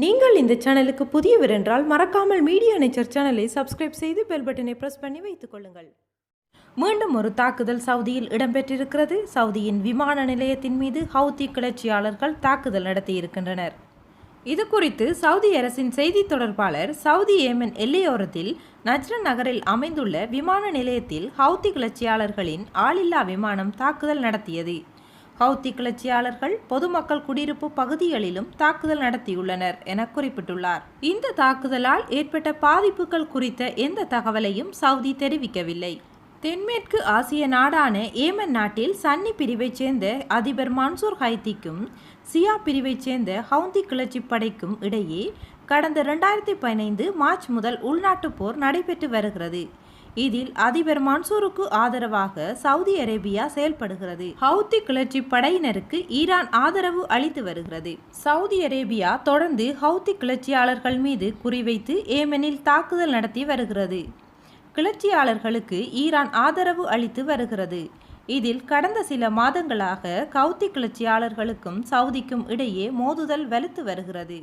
நீங்கள் இந்த சேனலுக்கு புதியவர் என்றால் மறக்காமல் மீடியா நேச்சர் சேனலை சப்ஸ்கிரைப் செய்து பெல் பட்டனை பிரஸ் பண்ணி வைத்துக் கொள்ளுங்கள். மீண்டும் ஒரு தாக்குதல் சவுதியில் இடம்பெற்றிருக்கிறது. சவுதியின் விமான நிலையத்தின் மீது ஹவுத்தி கிளர்ச்சியாளர்கள் தாக்குதல் நடத்தியிருக்கின்றனர். இது குறித்து சவுதி அரசின் செய்தி தொடர்பாளர் சவுதி ஏமன் எல்லையோரத்தில் நஜ்ரன் நகரில் அமைந்துள்ள விமான நிலையத்தில் ஹவுத்தி கிளர்ச்சியாளர்களின் ஆளில்லா விமானம் தாக்குதல் நடத்தியது. ஹவுத்தி கிளர்ச்சியாளர்கள் பொதுமக்கள் குடியிருப்பு பகுதிகளிலும் தாக்குதல் நடத்தியுள்ளனர் என குறிப்பிட்டுள்ளார். இந்த தாக்குதலால் ஏற்பட்ட பாதிப்புகள் குறித்த எந்த தகவலையும் சவுதி தெரிவிக்கவில்லை. தென்மேற்கு ஆசிய நாடான ஏமன் நாட்டில் சன்னி பிரிவைச் சேர்ந்த அதிபர் மன்சூர் ஹைத்திக்கும் சியா பிரிவைச் சேர்ந்த ஹவுத்தி கிளர்ச்சி படைக்கும் இடையே கடந்த 2015 மார்ச் முதல் உள்நாட்டு போர் நடைபெற்று வருகிறது. இதில் அதிபர் மன்சூருக்கு ஆதரவாக சவுதி அரேபியா செயல்படுகிறது. ஹவுத்தி கிளர்ச்சி படையினருக்கு ஈரான் ஆதரவு அளித்து வருகிறது. சவுதி அரேபியா தொடர்ந்து ஹவுத்தி கிளர்ச்சியாளர்கள் மீது குறிவைத்து ஏமனில் தாக்குதல் நடத்தி வருகிறது. கிளர்ச்சியாளர்களுக்கு ஈரான் ஆதரவு அளித்து வருகிறது. இதில் கடந்த சில மாதங்களாக ஹவுத்தி கிளர்ச்சியாளர்களுக்கும் சவுதிக்கும் இடையே மோதுதல் வலுத்து வருகிறது.